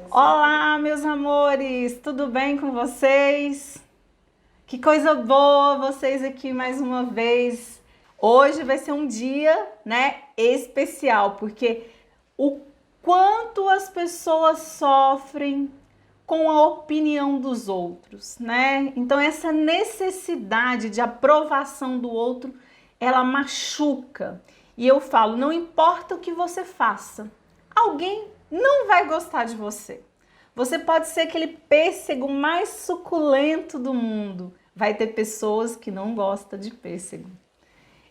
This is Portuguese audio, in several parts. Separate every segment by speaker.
Speaker 1: Olá, meus amores, tudo bem com vocês? Que coisa boa vocês aqui mais uma vez. Hoje vai ser um dia, né, especial, porque o quanto as pessoas sofrem com a opinião dos outros, né? Então essa necessidade de aprovação do outro, ela machuca. E eu falo, não importa o que você faça, alguém não vai gostar de você. Você pode ser aquele pêssego mais suculento do mundo. Vai ter pessoas que não gostam de pêssego.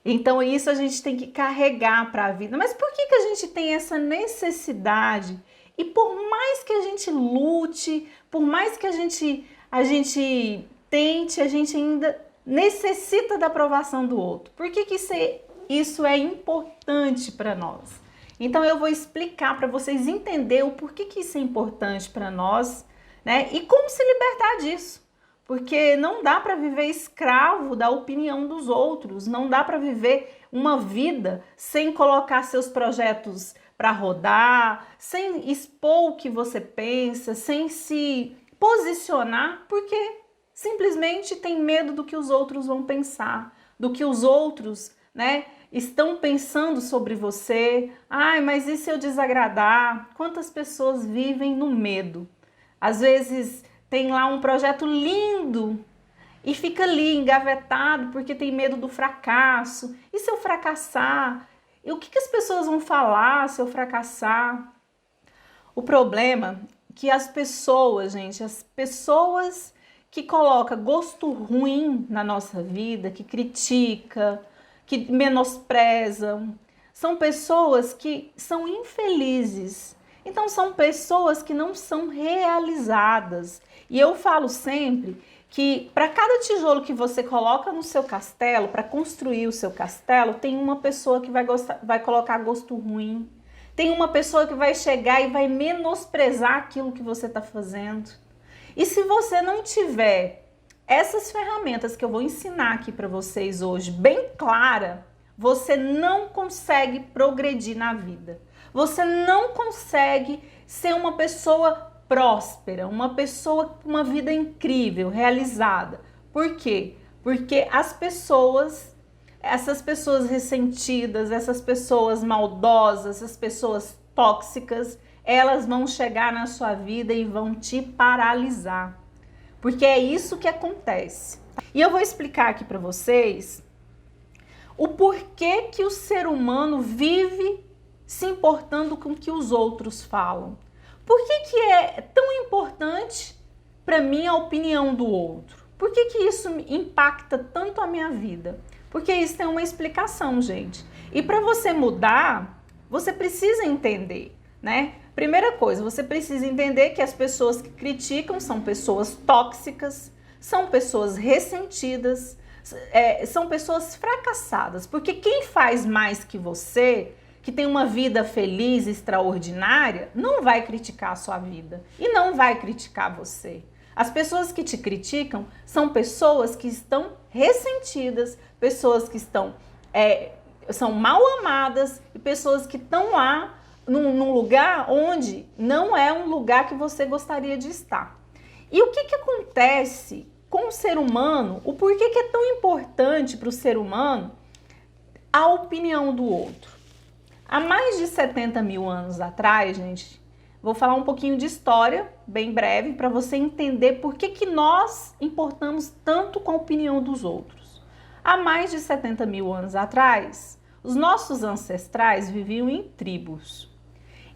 Speaker 1: Então isso a gente tem que carregar para a vida. Mas por que a gente tem essa necessidade? E por mais que a gente lute, por mais que a gente tente, a gente ainda necessita da aprovação do outro. Por que isso é importante para nós? Então eu vou explicar para vocês entenderem o porquê que isso é importante para nós, né? E como se libertar disso. Porque não dá para viver escravo da opinião dos outros, não dá para viver uma vida sem colocar seus projetos para rodar, sem expor o que você pensa, sem se posicionar, porque simplesmente tem medo do que os outros vão pensar, do que os outros, né, estão pensando sobre você. Ai, mas e se eu desagradar? Quantas pessoas vivem no medo? Às vezes tem lá um projeto lindo e fica ali engavetado porque tem medo do fracasso. E se eu fracassar? E o que as pessoas vão falar se eu fracassar? O problema é que as pessoas, gente, as pessoas que colocam gosto ruim na nossa vida, que critica, que menosprezam, são pessoas que são infelizes. Então são pessoas que não são realizadas. E eu falo sempre que para cada tijolo que você coloca no seu castelo, para construir o seu castelo, tem uma pessoa que vai colocar gosto ruim. Tem uma pessoa que vai chegar e vai menosprezar aquilo que você está fazendo. E se você não tiver essas ferramentas que eu vou ensinar aqui para vocês hoje bem clara, você não consegue progredir na vida. Você não consegue ser uma pessoa próspera, uma pessoa com uma vida incrível, realizada. Por quê? Porque essas pessoas ressentidas, essas pessoas maldosas, essas pessoas tóxicas, elas vão chegar na sua vida e vão te paralisar. Porque é isso que acontece. E eu vou explicar aqui para vocês o porquê que o ser humano vive se importando com o que os outros falam. Por que é tão importante para mim a opinião do outro? Por que isso impacta tanto a minha vida? Porque isso tem uma explicação, gente. E para você mudar, você precisa entender, né? Primeira coisa, você precisa entender que as pessoas que criticam são pessoas tóxicas, são pessoas ressentidas, são pessoas fracassadas. Porque quem faz mais que você, que tem uma vida feliz, extraordinária, não vai criticar a sua vida e não vai criticar você. As pessoas que te criticam são pessoas que estão ressentidas, pessoas que são mal amadas e pessoas que estão lá num lugar onde não é um lugar que você gostaria de estar. E o que acontece com o ser humano? O porquê que é tão importante para o ser humano a opinião do outro? Há mais de 70 mil anos atrás, gente, vou falar um pouquinho de história, bem breve, para você entender por que nós importamos tanto com a opinião dos outros. Há mais de 70 mil anos atrás, os nossos ancestrais viviam em tribos.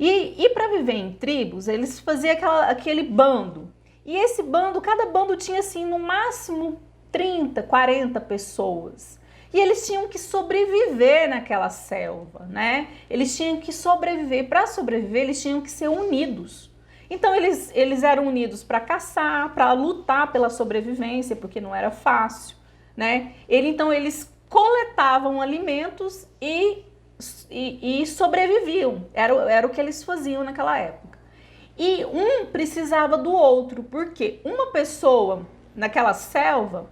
Speaker 1: E para viver em tribos, eles faziam aquele bando. E esse bando, cada bando tinha assim, no máximo 30, 40 pessoas. E eles tinham que sobreviver naquela selva, né? Eles tinham que sobreviver. Para sobreviver, eles tinham que ser unidos. Então, eles eram unidos para caçar, para lutar pela sobrevivência, porque não era fácil, né? Então, eles coletavam alimentos e sobreviviam. Era o que eles faziam naquela época. E um precisava do outro, porque uma pessoa naquela selva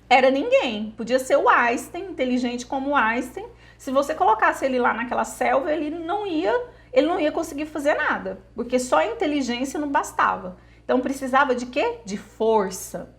Speaker 1: era ninguém. Podia ser o Einstein, inteligente como o Einstein. Se você colocasse ele lá naquela selva, ele não ia ele não ia conseguir fazer nada, porque só a inteligência não bastava. Então precisava de quê? De força.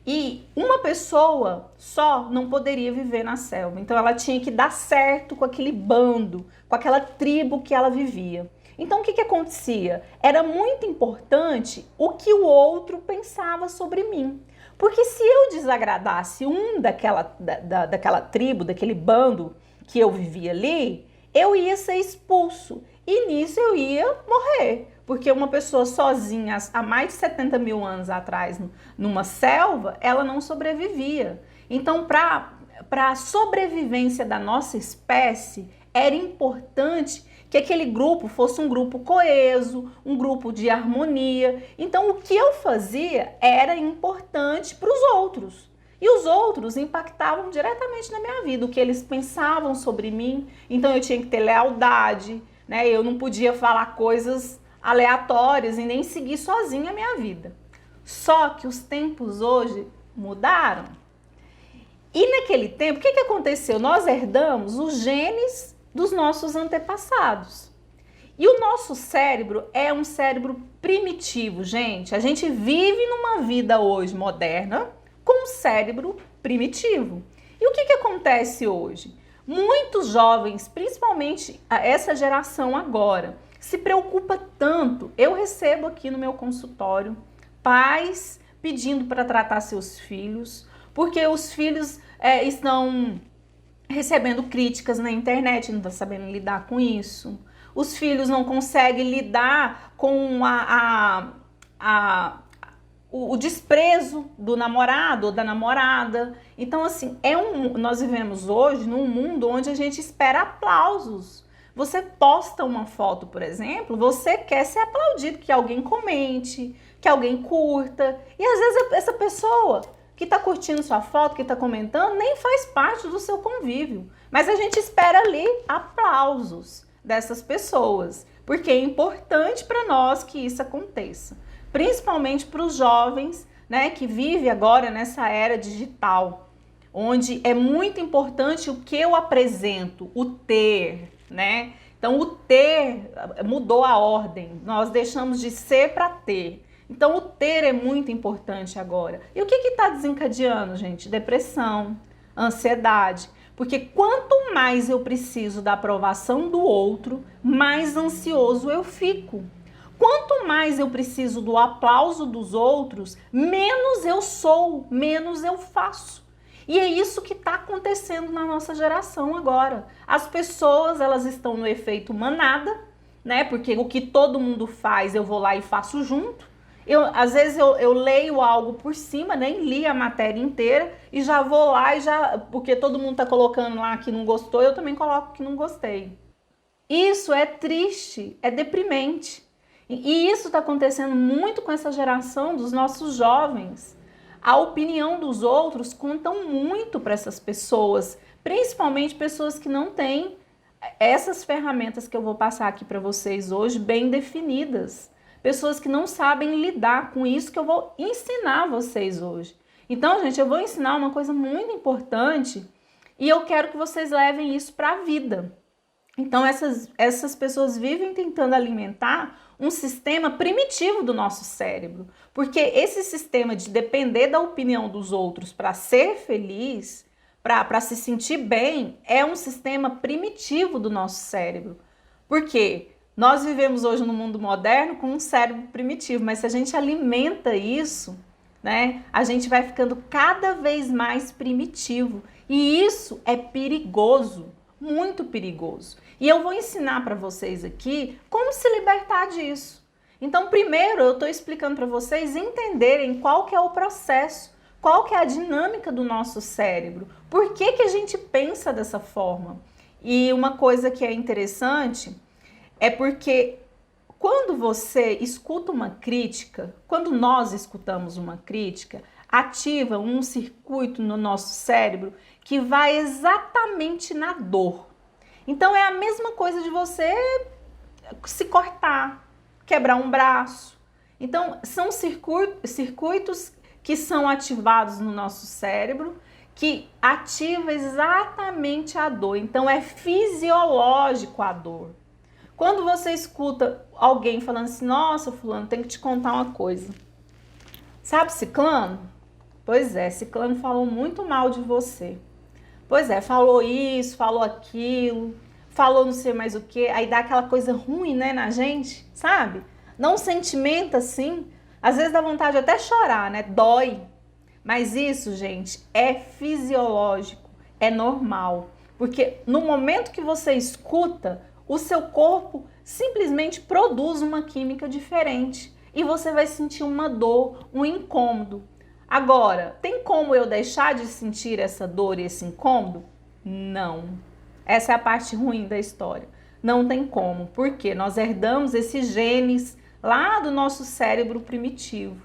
Speaker 1: E uma pessoa só não poderia viver na selva. Então ela tinha que dar certo com aquele bando, com aquela tribo que ela vivia. Então o que acontecia? Era muito importante o que o outro pensava sobre mim. Porque se eu desagradasse daquela tribo, daquele bando que eu vivia ali, eu ia ser expulso. E nisso eu ia morrer. Porque uma pessoa sozinha, há mais de 70 mil anos atrás, numa selva, ela não sobrevivia. Então, para a sobrevivência da nossa espécie, era importante que aquele grupo fosse um grupo coeso, um grupo de harmonia. Então, o que eu fazia era importante para os outros. E os outros impactavam diretamente na minha vida, o que eles pensavam sobre mim. Então, eu tinha que ter lealdade, né? Eu não podia falar coisas aleatórias e nem seguir sozinha a minha vida. Só que os tempos hoje mudaram. E naquele tempo, o que aconteceu? Nós herdamos os genes dos nossos antepassados. E o nosso cérebro é um cérebro primitivo, gente. A gente vive numa vida hoje moderna com um cérebro primitivo. E o que acontece hoje? Muitos jovens, principalmente essa geração agora, se preocupa tanto. Eu recebo aqui no meu consultório pais pedindo para tratar seus filhos, porque os filhos estão recebendo críticas na internet, não estão sabendo lidar com isso. Os filhos não conseguem lidar com o desprezo do namorado ou da namorada. Então, assim, nós vivemos hoje num mundo onde a gente espera aplausos. Você posta uma foto, por exemplo, você quer ser aplaudido, que alguém comente, que alguém curta. E às vezes essa pessoa que está curtindo sua foto, que está comentando, nem faz parte do seu convívio. Mas a gente espera ali aplausos dessas pessoas, porque é importante para nós que isso aconteça. Principalmente para os jovens, né, que vivem agora nessa era digital, onde é muito importante o que eu apresento, o ter, né? Então o ter mudou a ordem, nós deixamos de ser para ter. Então o ter é muito importante agora. E o que está desencadeando, gente? Depressão, ansiedade. Porque quanto mais eu preciso da aprovação do outro, mais ansioso eu fico. Quanto mais eu preciso do aplauso dos outros, menos eu sou, menos eu faço. E é isso que está acontecendo na nossa geração agora. As pessoas, elas estão no efeito manada, né? Porque o que todo mundo faz, eu vou lá e faço junto. Às vezes eu leio algo por cima, nem li a matéria inteira e já vou lá porque todo mundo está colocando lá que não gostou, eu também coloco que não gostei. Isso é triste, é deprimente. E isso está acontecendo muito com essa geração dos nossos jovens. A opinião dos outros contam muito para essas pessoas, principalmente pessoas que não têm essas ferramentas que eu vou passar aqui para vocês hoje bem definidas. Pessoas que não sabem lidar com isso que eu vou ensinar vocês hoje. Então, gente, eu vou ensinar uma coisa muito importante e eu quero que vocês levem isso para a vida. Então, essas pessoas vivem tentando alimentar um sistema primitivo do nosso cérebro, porque esse sistema de depender da opinião dos outros para ser feliz, para se sentir bem, é um sistema primitivo do nosso cérebro. Por quê? Nós vivemos hoje no mundo moderno com um cérebro primitivo, mas se a gente alimenta isso, né, a gente vai ficando cada vez mais primitivo. E isso é perigoso, muito perigoso. E eu vou ensinar para vocês aqui como se libertar disso. Então, primeiro eu estou explicando para vocês entenderem qual que é o processo, qual que é a dinâmica do nosso cérebro, por que a gente pensa dessa forma. E uma coisa que é interessante é porque quando você escuta uma crítica, quando nós escutamos uma crítica, ativa um circuito no nosso cérebro que vai exatamente na dor. Então é a mesma coisa de você se cortar, quebrar um braço. Então são circuitos que são ativados no nosso cérebro, que ativa exatamente a dor. Então é fisiológico a dor. Quando você escuta alguém falando assim, nossa, fulano, tem que te contar uma coisa. Sabe ciclano? Pois é, ciclano falou muito mal de você. Pois é, falou isso, falou aquilo, falou não sei mais o que, aí dá aquela coisa ruim, né, na gente, sabe? Não sentimento assim, às vezes dá vontade de até chorar, né? Dói. Mas isso, gente, é fisiológico, é normal. Porque no momento que você escuta, o seu corpo simplesmente produz uma química diferente e você vai sentir uma dor, um incômodo. Agora, tem como eu deixar de sentir essa dor e esse incômodo? Não. Essa é a parte ruim da história. Não tem como, porque nós herdamos esses genes lá do nosso cérebro primitivo.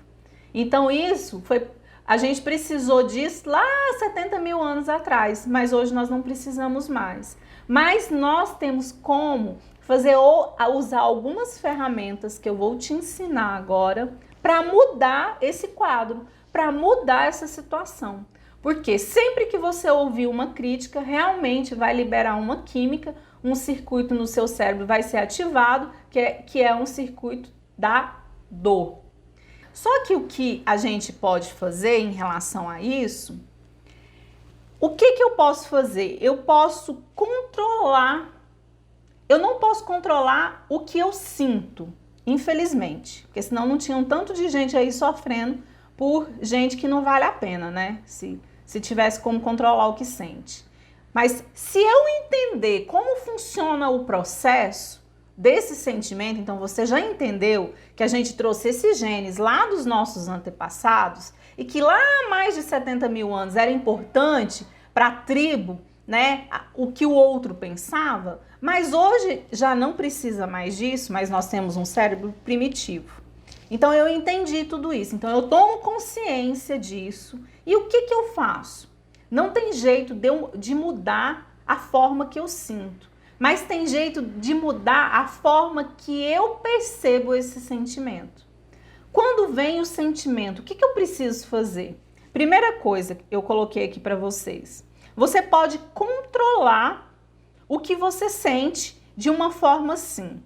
Speaker 1: Então isso foi, a gente precisou disso lá 70 mil anos atrás, mas hoje nós não precisamos mais. Mas nós temos como fazer ou usar algumas ferramentas que eu vou te ensinar agora para mudar esse quadro, para mudar essa situação. Porque sempre que você ouvir uma crítica, realmente vai liberar uma química, um circuito no seu cérebro vai ser ativado, que é um circuito da dor. Só que o que a gente pode fazer em relação a isso, o que eu posso fazer? Eu posso controlar, eu não posso controlar o que eu sinto, infelizmente, porque senão não tinha um tanto de gente aí sofrendo por gente que não vale a pena, né? Se tivesse como controlar o que sente. Mas se eu entender como funciona o processo desse sentimento, então você já entendeu que a gente trouxe esses genes lá dos nossos antepassados e que lá há mais de 70 mil anos era importante para a tribo, né, o que o outro pensava, mas hoje já não precisa mais disso, mas nós temos um cérebro primitivo. Então eu entendi tudo isso, então eu tomo consciência disso e o que eu faço? Não tem jeito de mudar a forma que eu sinto, mas tem jeito de mudar a forma que eu percebo esse sentimento. Quando vem o sentimento, o que eu preciso fazer? Primeira coisa que eu coloquei aqui para vocês, você pode controlar o que você sente de uma forma assim.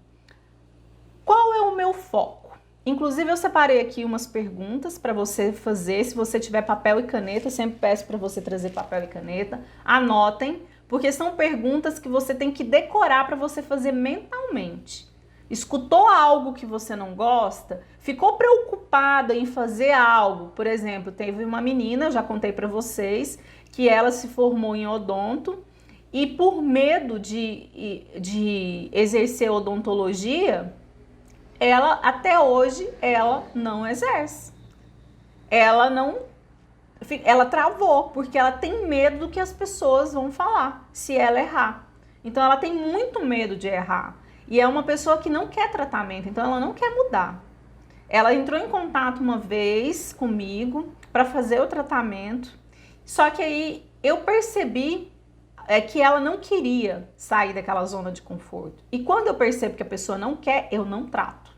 Speaker 1: Qual é o meu foco? Inclusive eu separei aqui umas perguntas para você fazer, se você tiver papel e caneta, eu sempre peço para você trazer papel e caneta, anotem, porque são perguntas que você tem que decorar para você fazer mentalmente. Escutou algo que você não gosta? Ficou preocupada em fazer algo? Por exemplo, teve uma menina, eu já contei para vocês, que ela se formou em odonto e por medo de exercer odontologia, ela até hoje ela não exerce. Ela travou, porque ela tem medo do que as pessoas vão falar se ela errar. Então ela tem muito medo de errar. E é uma pessoa que não quer tratamento, então ela não quer mudar. Ela entrou em contato uma vez comigo para fazer o tratamento, só que aí eu percebi que ela não queria sair daquela zona de conforto. E quando eu percebo que a pessoa não quer, eu não trato.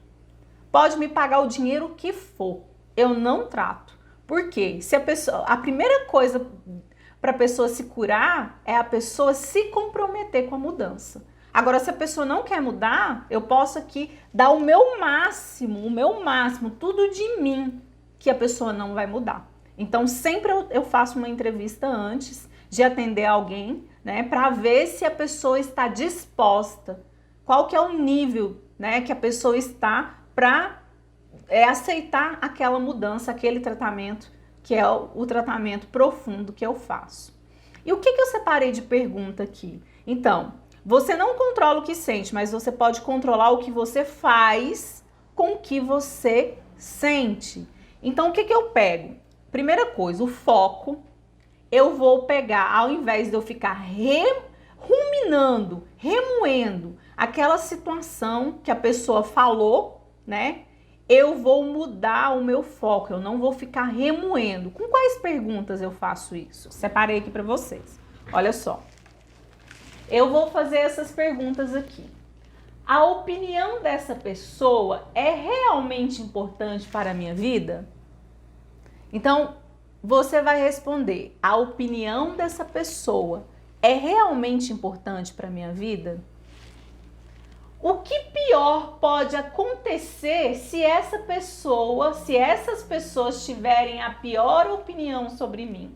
Speaker 1: Pode me pagar o dinheiro que for, eu não trato. Por quê? Se a primeira coisa para a pessoa se curar é a pessoa se comprometer com a mudança. Agora, se a pessoa não quer mudar, eu posso aqui dar o meu máximo, tudo de mim, que a pessoa não vai mudar. Então, sempre eu faço uma entrevista antes de atender alguém, né, para ver se a pessoa está disposta, qual que é o nível, né, que a pessoa está para aceitar aquela mudança, aquele tratamento, que é o tratamento profundo que eu faço. E o que eu separei de pergunta aqui? Então, você não controla o que sente, mas você pode controlar o que você faz com o que você sente. Então, o que eu pego? Primeira coisa, o foco. Eu vou pegar, ao invés de eu ficar ruminando, remoendo aquela situação que a pessoa falou, né? Eu vou mudar o meu foco, eu não vou ficar remoendo. Com quais perguntas eu faço isso? Separei aqui para vocês. Olha só. Eu vou fazer essas perguntas aqui. A opinião dessa pessoa é realmente importante para a minha vida? Então, você vai responder: a opinião dessa pessoa é realmente importante para a minha vida? O que pior pode acontecer se essas pessoas tiverem a pior opinião sobre mim?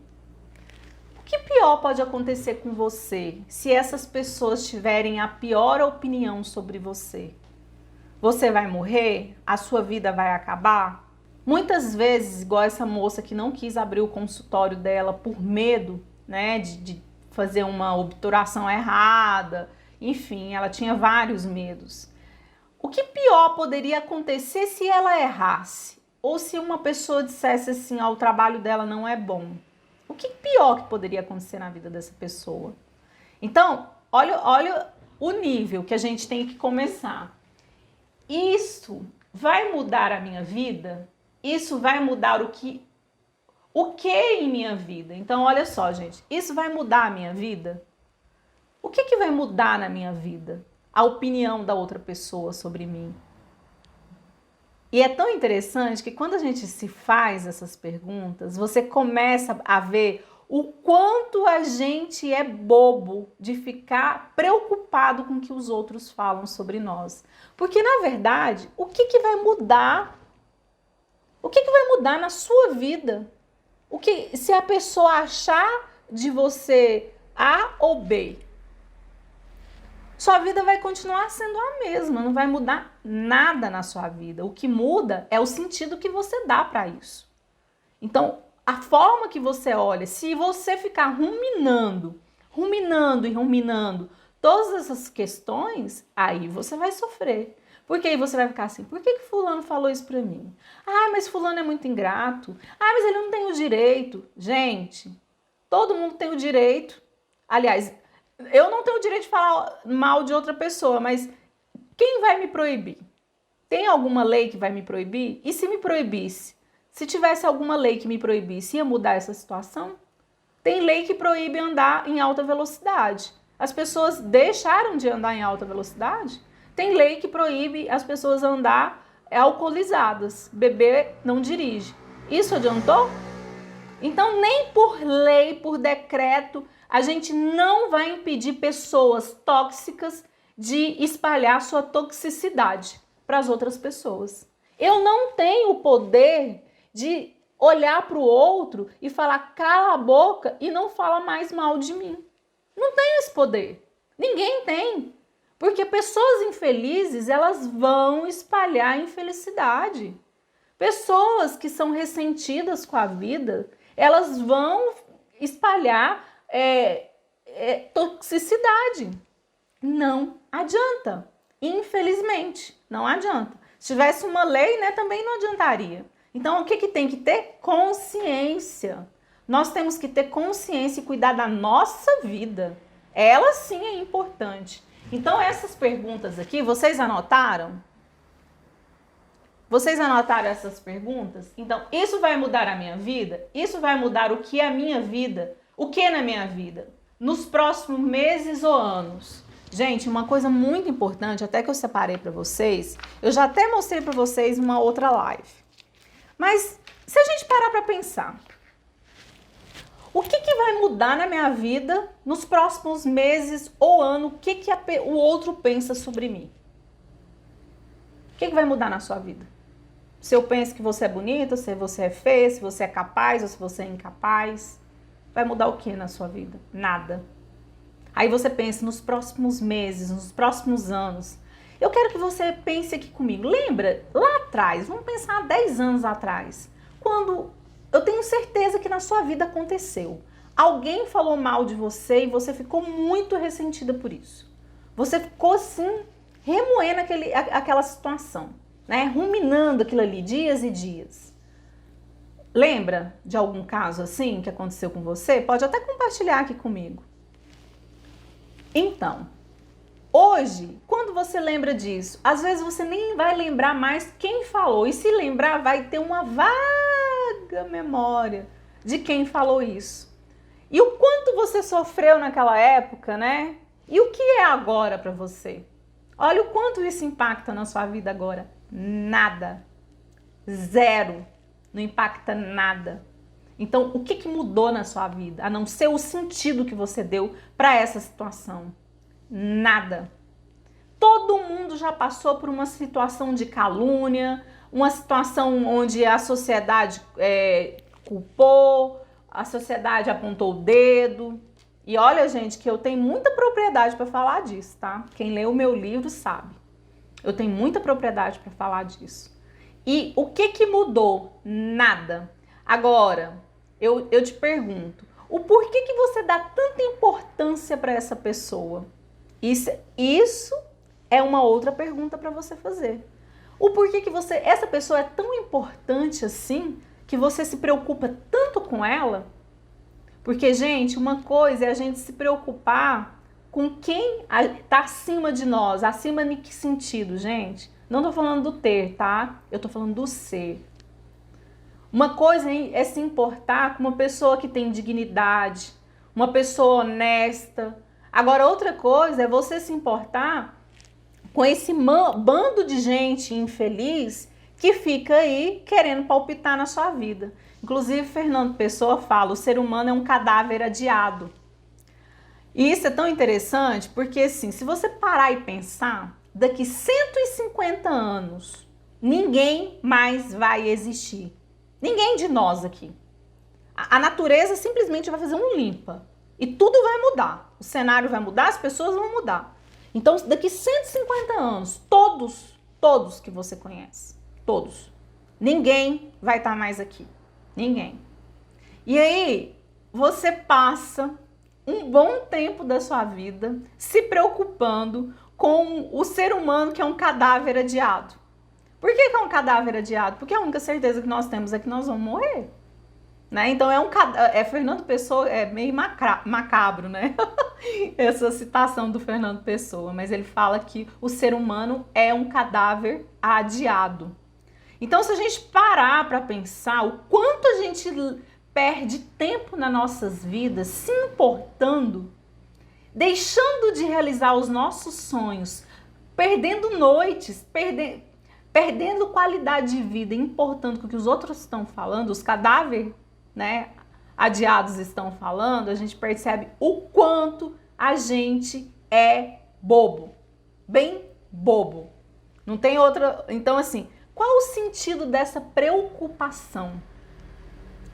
Speaker 1: O que pior pode acontecer com você se essas pessoas tiverem a pior opinião sobre você? Você vai morrer? A sua vida vai acabar? Muitas vezes, igual essa moça que não quis abrir o consultório dela por medo, né, de fazer uma obturação errada, enfim, ela tinha vários medos. O que pior poderia acontecer se ela errasse? Ou se uma pessoa dissesse assim, o trabalho dela não é bom? O que pior que poderia acontecer na vida dessa pessoa? Então, olha o nível que a gente tem que começar. Isso vai mudar a minha vida? Isso vai mudar o que em minha vida? Então, olha só, gente, isso vai mudar a minha vida? O que vai mudar na minha vida? A opinião da outra pessoa sobre mim. E é tão interessante que quando a gente se faz essas perguntas, você começa a ver o quanto a gente é bobo de ficar preocupado com o que os outros falam sobre nós. Porque, na verdade, o que vai mudar? O que vai mudar na sua vida? Se a pessoa achar de você A ou B, sua vida vai continuar sendo a mesma, não vai mudar nada na sua vida. O que muda é o sentido que você dá para isso. Então, a forma que você olha, se você ficar ruminando todas essas questões, aí você vai sofrer. Porque aí você vai ficar assim, por que fulano falou isso pra mim? Ah, mas fulano é muito ingrato. Ah, mas ele não tem o direito. Gente, todo mundo tem o direito. Aliás, eu não tenho o direito de falar mal de outra pessoa, mas quem vai me proibir? Tem alguma lei que vai me proibir? E se me proibisse? Se tivesse alguma lei que me proibisse, ia mudar essa situação? Tem lei que proíbe andar em alta velocidade. As pessoas deixaram de andar em alta velocidade? Tem lei que proíbe as pessoas andar alcoolizadas. Beber não dirige. Isso adiantou? Então, nem por lei, por decreto, a gente não vai impedir pessoas tóxicas de espalhar sua toxicidade para as outras pessoas. Eu não tenho o poder de olhar para o outro e falar cala a boca e não fala mais mal de mim. Não tenho esse poder. Ninguém tem. Porque pessoas infelizes, elas vão espalhar infelicidade. Pessoas que são ressentidas com a vida, elas vão espalhar toxicidade. Não adianta. Infelizmente, não adianta. Se tivesse uma lei, né, também não adiantaria. Então, o que tem que ter? Consciência. Nós temos que ter consciência e cuidar da nossa vida. Ela sim é importante. Então, essas perguntas aqui, vocês anotaram? Vocês anotaram essas perguntas? Então, isso vai mudar a minha vida? Isso vai mudar o que é a minha vida? O que é na minha vida? Nos próximos meses ou anos? Gente, uma coisa muito importante, até que eu separei para vocês, eu já até mostrei para vocês uma outra live. Mas, se a gente parar para pensar, o que vai mudar na minha vida nos próximos meses ou ano? O que o outro pensa sobre mim? O que vai mudar na sua vida? Se eu penso que você é bonita, se você é feia, se você é capaz ou se você é incapaz. Vai mudar o que na sua vida? Nada. Aí você pensa nos próximos meses, nos próximos anos. Eu quero que você pense aqui comigo. Lembra, lá atrás, vamos pensar 10 anos atrás, quando eu tenho certeza que na sua vida aconteceu. Alguém falou mal de você e você ficou muito ressentida por isso. Você ficou assim, remoendo aquela situação, né? Ruminando aquilo ali dias e dias. Lembra de algum caso assim que aconteceu com você? Pode até compartilhar aqui comigo. Então, hoje, quando você lembra disso, às vezes você nem vai lembrar mais quem falou. E se lembrar, vai ter uma vaga memória de quem falou isso. E o quanto você sofreu naquela época, né? E o que é agora para você? Olha o quanto isso impacta na sua vida agora. Nada. Zero. Não impacta nada. Então, o que mudou na sua vida? A não ser o sentido que você deu para essa situação. Nada. Todo mundo já passou por uma situação de calúnia, uma situação onde a sociedade culpou, a sociedade apontou o dedo. E olha, gente, que eu tenho muita propriedade para falar disso, tá? Quem lê o meu livro sabe. Eu tenho muita propriedade para falar disso. E o que mudou? Nada. Agora, eu te pergunto, o porquê que você dá tanta importância para essa pessoa? Isso é uma outra pergunta para você fazer. O porquê que essa pessoa é tão importante assim, que você se preocupa tanto com ela? Porque, gente, uma coisa é a gente se preocupar com quem está acima de nós. Acima em que sentido, gente? Não tô falando do ter, tá? Eu tô falando do ser. Uma coisa é se importar com uma pessoa que tem dignidade, uma pessoa honesta. Agora, outra coisa é você se importar com esse bando de gente infeliz que fica aí querendo palpitar na sua vida. Inclusive, Fernando Pessoa fala, o ser humano é um cadáver adiado. E isso é tão interessante porque, assim, se você parar e pensar, daqui 150 anos, ninguém mais vai existir. Ninguém de nós aqui. A natureza simplesmente vai fazer um limpa. E tudo vai mudar. O cenário vai mudar, as pessoas vão mudar. Então, daqui 150 anos, todos que você conhece, todos, ninguém vai estar mais aqui. Ninguém. E aí, você passa um bom tempo da sua vida se preocupando com o ser humano que é um cadáver adiado. Por que é um cadáver adiado? Porque a única certeza que nós temos é que nós vamos morrer. Né? Então, Fernando Pessoa, é meio macabro, né? Essa citação do Fernando Pessoa, mas ele fala que o ser humano é um cadáver adiado. Então, se a gente parar para pensar o quanto a gente perde tempo nas nossas vidas se importando, deixando de realizar os nossos sonhos, perdendo noites, perdendo qualidade de vida, importando com o que os outros estão falando, os cadáveres, né, adiados estão falando, a gente percebe o quanto a gente é bobo, bem bobo. Não tem outra. Então, assim, qual o sentido dessa preocupação?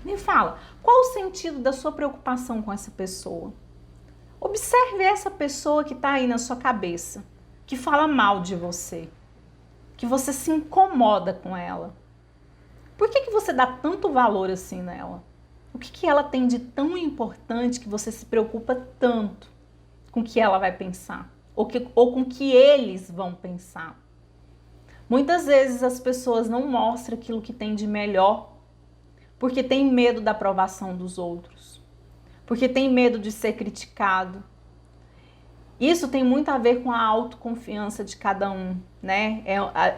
Speaker 1: Me fala, qual o sentido da sua preocupação com essa pessoa? Observe essa pessoa que está aí na sua cabeça, que fala mal de você, que você se incomoda com ela. Por que você dá tanto valor assim nela? O que ela tem de tão importante que você se preocupa tanto com o que ela vai pensar? Ou com o que eles vão pensar? Muitas vezes as pessoas não mostram aquilo que tem de melhor porque tem medo da aprovação dos outros, porque tem medo de ser criticado. Isso tem muito a ver com a autoconfiança de cada um, né?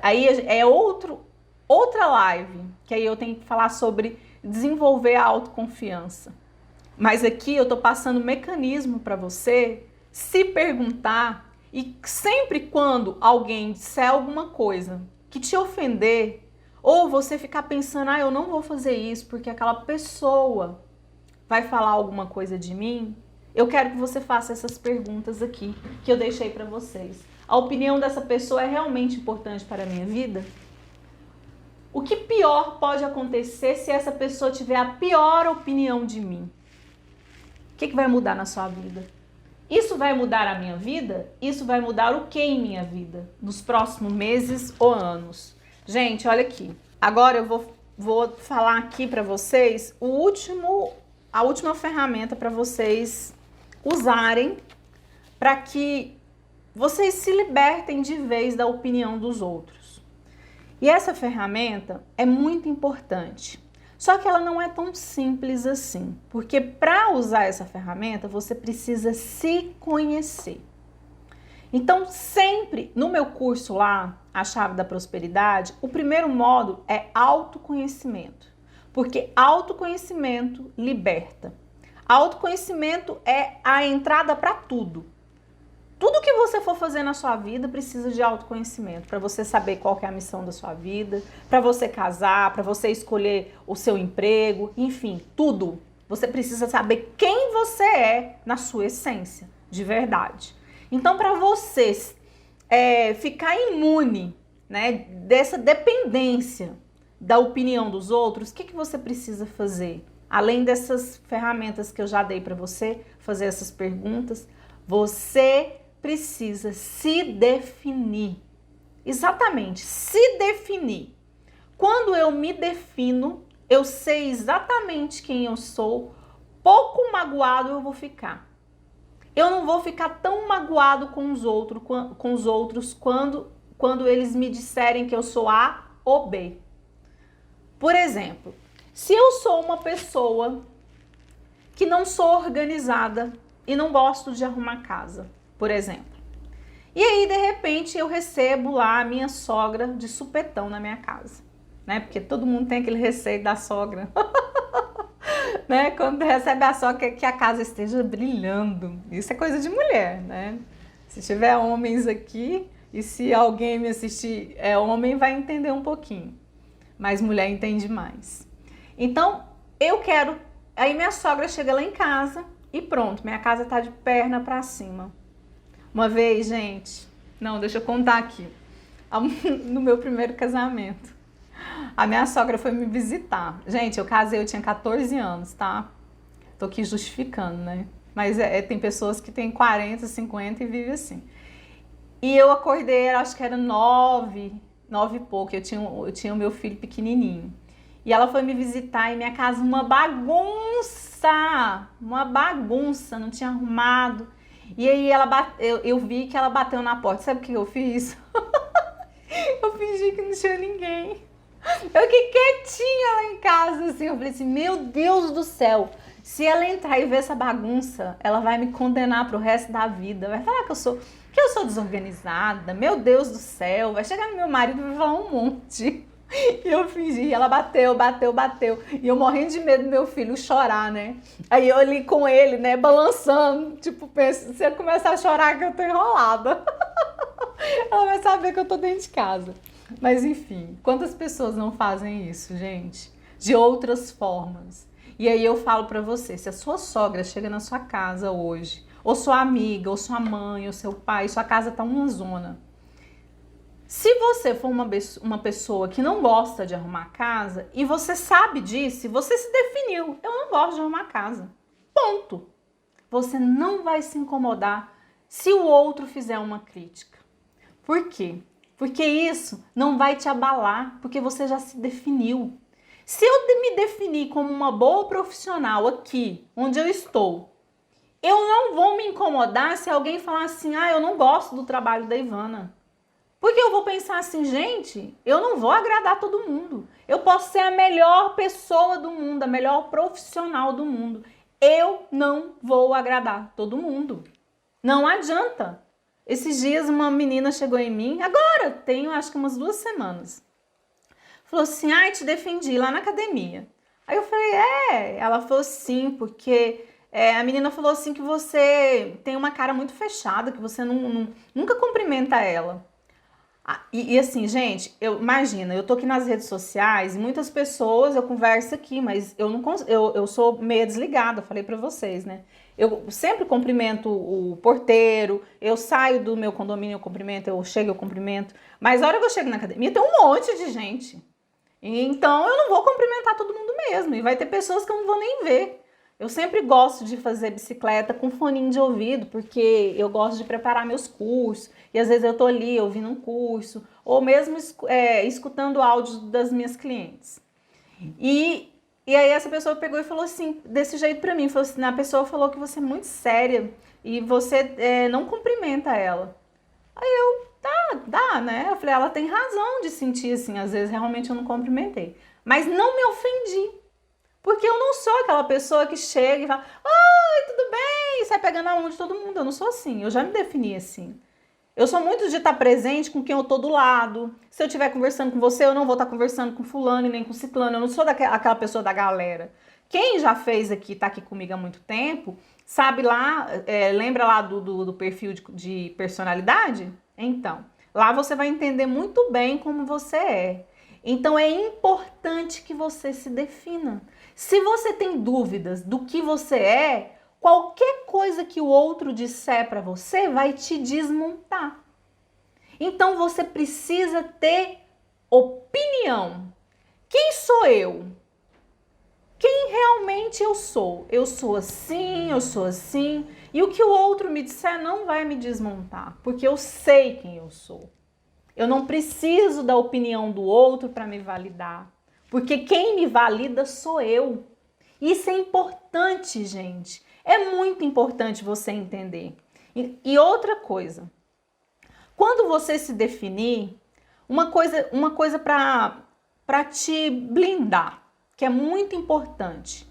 Speaker 1: Aí é outra live, que aí eu tenho que falar sobre desenvolver a autoconfiança. Mas aqui eu tô passando um mecanismo para você se perguntar e sempre quando alguém disser alguma coisa que te ofender, ou você ficar pensando, eu não vou fazer isso porque aquela pessoa vai falar alguma coisa de mim, eu quero que você faça essas perguntas aqui que eu deixei para vocês. A opinião dessa pessoa é realmente importante para a minha vida? O que pior pode acontecer se essa pessoa tiver a pior opinião de mim? O que vai mudar na sua vida? Isso vai mudar a minha vida? Isso vai mudar o que em minha vida? Nos próximos meses ou anos? Gente, olha aqui. Agora eu vou falar aqui para vocês a última ferramenta para vocês usarem para que vocês se libertem de vez da opinião dos outros. E essa ferramenta é muito importante. Só que ela não é tão simples assim, porque para usar essa ferramenta você precisa se conhecer. Então, sempre no meu curso lá, A Chave da Prosperidade, o primeiro módulo é autoconhecimento, porque autoconhecimento liberta. Autoconhecimento é a entrada para tudo. Tudo que você for fazer na sua vida precisa de autoconhecimento, para você saber qual que é a missão da sua vida, para você casar, para você escolher o seu emprego, enfim, tudo. Você precisa saber quem você é na sua essência, de verdade. Então, para você ficar imune, né, dessa dependência da opinião dos outros, o que você precisa fazer? Além dessas ferramentas que eu já dei para você, fazer essas perguntas, você precisa se definir. Exatamente, se definir. Quando eu me defino, eu sei exatamente quem eu sou, pouco magoado eu vou ficar. Eu não vou ficar tão magoado com os outros quando eles me disserem que eu sou A ou B. Por exemplo, se eu sou uma pessoa que não sou organizada e não gosto de arrumar casa, por exemplo, e aí de repente eu recebo lá a minha sogra de supetão na minha casa, né? Porque todo mundo tem aquele receio da sogra. Né? Quando recebe a sogra, que a casa esteja brilhando. Isso é coisa de mulher, né? Se tiver homens aqui e se alguém me assistir é homem, vai entender um pouquinho. Mas mulher entende mais. Então, eu quero... Aí minha sogra chega lá em casa e pronto, minha casa tá de perna pra cima. Uma vez, gente... Não, deixa eu contar aqui. No meu primeiro casamento. A minha sogra foi me visitar. Gente, eu casei, eu tinha 14 anos, tá? Tô aqui justificando, né? Mas tem pessoas que têm 40, 50 e vivem assim. E eu acordei, acho que era 9 e pouco. Eu tinha o meu filho pequenininho. E ela foi me visitar e minha casa uma bagunça, não tinha arrumado. E aí eu vi que ela bateu na porta. Sabe o que eu fiz? Eu fingi que não tinha ninguém. Eu fiquei quietinha lá em casa, assim, eu falei assim, meu Deus do céu, se ela entrar e ver essa bagunça, ela vai me condenar pro resto da vida, vai falar que eu sou desorganizada, meu Deus do céu, vai chegar no meu marido e vai falar um monte. E eu fingi, ela bateu, e eu morrendo de medo do meu filho chorar, né? Aí eu ali com ele, né, balançando, tipo, penso, se ele começar a chorar que eu tô enrolada, ela vai saber que eu tô dentro de casa. Mas enfim, quantas pessoas não fazem isso, gente? De outras formas. E aí eu falo pra você, se a sua sogra chega na sua casa hoje, ou sua amiga, ou sua mãe, ou seu pai, sua casa tá uma zona. Se você for uma pessoa que não gosta de arrumar casa, e você sabe disso, você se definiu, eu não gosto de arrumar casa. Ponto. Você não vai se incomodar se o outro fizer uma crítica. Por quê? Porque isso não vai te abalar, porque você já se definiu. Se eu me definir como uma boa profissional aqui, onde eu estou, eu não vou me incomodar se alguém falar assim, eu não gosto do trabalho da Ivana. Porque eu vou pensar assim, gente, eu não vou agradar todo mundo. Eu posso ser a melhor pessoa do mundo, a melhor profissional do mundo. Eu não vou agradar todo mundo. Não adianta. Esses dias uma menina chegou em mim, agora, tenho acho que umas 2 semanas. Falou assim, te defendi lá na academia. Aí eu falei, Ela falou sim, porque a menina falou assim que você tem uma cara muito fechada, que você nunca cumprimenta ela. E assim, gente, imagina, eu tô aqui nas redes sociais e muitas pessoas eu converso aqui, mas eu sou meio desligada, falei pra vocês, né? Eu sempre cumprimento o porteiro, eu saio do meu condomínio, eu cumprimento, eu chego, eu cumprimento. Mas a hora que eu chego na academia, tem um monte de gente. Então eu não vou cumprimentar todo mundo mesmo. E vai ter pessoas que eu não vou nem ver. Eu sempre gosto de fazer bicicleta com foninho de ouvido, porque eu gosto de preparar meus cursos. E às vezes eu tô ali ouvindo um curso, ou mesmo escutando áudios das minhas clientes. E aí essa pessoa pegou e falou assim, desse jeito pra mim, falou assim, a pessoa falou que você é muito séria e você não cumprimenta ela. Aí eu, dá, né? Eu falei, ela tem razão de sentir assim, às vezes realmente eu não cumprimentei. Mas não me ofendi, porque eu não sou aquela pessoa que chega e fala, oi, tudo bem? E sai pegando a mão de todo mundo, eu não sou assim, eu já me defini assim. Eu sou muito de estar presente com quem eu tô do lado. Se eu estiver conversando com você, eu não vou estar conversando com fulano e nem com ciclano. Eu não sou aquela pessoa da galera. Quem já fez aqui, tá aqui comigo há muito tempo, sabe lá, lembra lá do perfil de personalidade? Então, lá você vai entender muito bem como você é. Então é importante que você se defina. Se você tem dúvidas do que você é, qualquer coisa que o outro disser para você vai te desmontar. Então você precisa ter opinião. Quem sou eu? Quem realmente eu sou? Eu sou assim, eu sou assim. E o que o outro me disser não vai me desmontar, porque eu sei quem eu sou. Eu não preciso da opinião do outro para me validar, porque quem me valida sou eu. Isso é importante, gente. É muito importante você entender. E outra coisa, quando você se definir, uma coisa para te blindar, que é muito importante.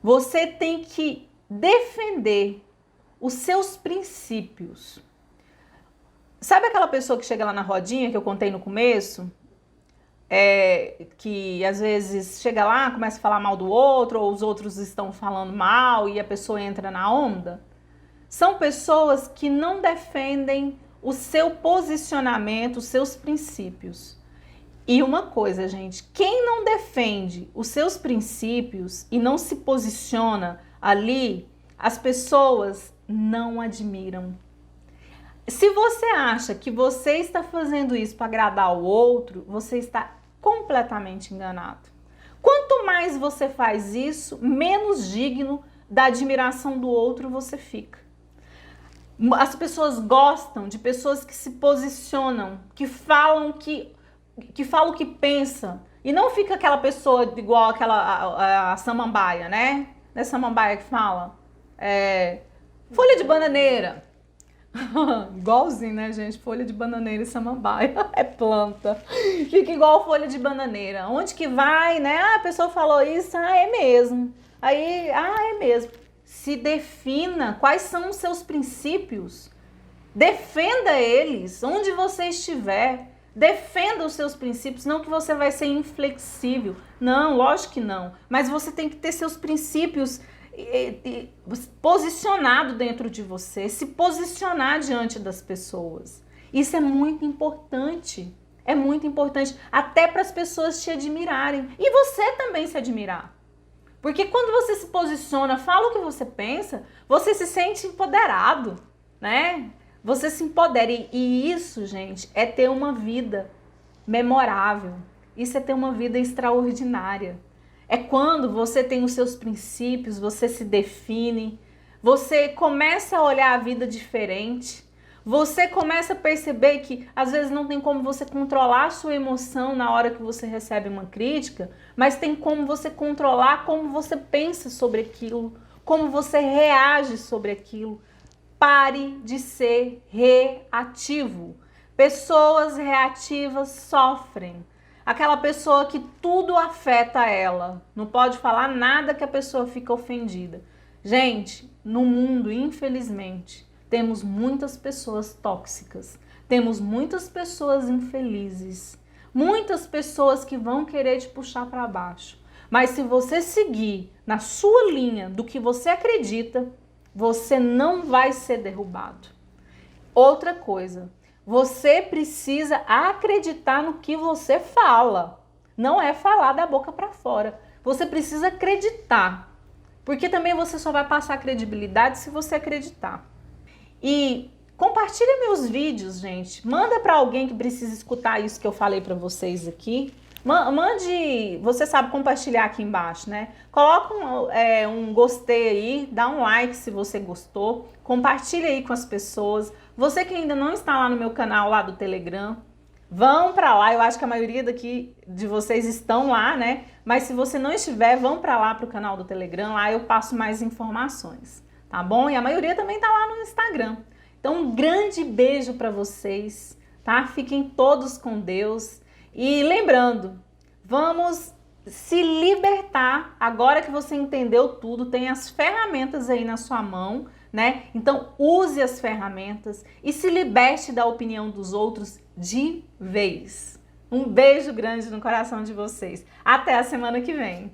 Speaker 1: Você tem que defender os seus princípios. Sabe aquela pessoa que chega lá na rodinha que eu contei no começo? Que às vezes chega lá, começa a falar mal do outro, ou os outros estão falando mal e a pessoa entra na onda? São pessoas que não defendem o seu posicionamento, os seus princípios. E uma coisa, gente, quem não defende os seus princípios e não se posiciona ali, as pessoas não admiram. Se você acha que você está fazendo isso para agradar o outro, você está completamente enganado. Quanto mais você faz isso, menos digno da admiração do outro você fica. As pessoas gostam de pessoas que se posicionam, que falam o que pensa. E não fica aquela pessoa igual a samambaia, né? Não é samambaia que fala? Folha de bananeira. Igualzinho, né, gente? Folha de bananeira e samambaia. É planta. Fica igual folha de bananeira. Onde que vai, né? Ah, a pessoa falou isso. Ah, é mesmo. Aí, é mesmo. Se defina quais são os seus princípios. Defenda eles onde você estiver. Defenda os seus princípios, não que você vai ser inflexível. Não, lógico que não. Mas você tem que ter seus princípios posicionado dentro de você, se posicionar diante das pessoas. Isso é muito importante. É muito importante, até para as pessoas te admirarem. E você também se admirar. Porque quando você se posiciona, fala o que você pensa, você se sente empoderado, né? Você se empodera. E isso, gente, é ter uma vida memorável. Isso é ter uma vida extraordinária. É quando você tem os seus princípios, você se define, você começa a olhar a vida diferente, você começa a perceber que às vezes não tem como você controlar a sua emoção na hora que você recebe uma crítica, mas tem como você controlar como você pensa sobre aquilo, como você reage sobre aquilo. Pare de ser reativo. Pessoas reativas sofrem. Aquela pessoa que tudo afeta ela. Não pode falar nada que a pessoa fica ofendida. Gente, no mundo, infelizmente, temos muitas pessoas tóxicas. Temos muitas pessoas infelizes. Muitas pessoas que vão querer te puxar para baixo. Mas se você seguir na sua linha do que você acredita, você não vai ser derrubado. Outra coisa, você precisa acreditar no que você fala. Não é falar da boca para fora. Você precisa acreditar. Porque também você só vai passar credibilidade se você acreditar. E compartilha meus vídeos, gente. Manda para alguém que precisa escutar isso que eu falei para vocês aqui. Mande, você sabe compartilhar aqui embaixo, né? Coloca um gostei aí, dá um like se você gostou, compartilha aí com as pessoas. Você que ainda não está lá no meu canal lá do Telegram, vão para lá. Eu acho que a maioria daqui de vocês estão lá, né? Mas se você não estiver, vão para lá pro canal do Telegram, lá eu passo mais informações, tá bom? E a maioria também tá lá no Instagram. Então um grande beijo para vocês, tá? Fiquem todos com Deus. E lembrando, vamos se libertar, agora que você entendeu tudo, tem as ferramentas aí na sua mão, né? Então use as ferramentas e se liberte da opinião dos outros de vez. Um beijo grande no coração de vocês. Até a semana que vem.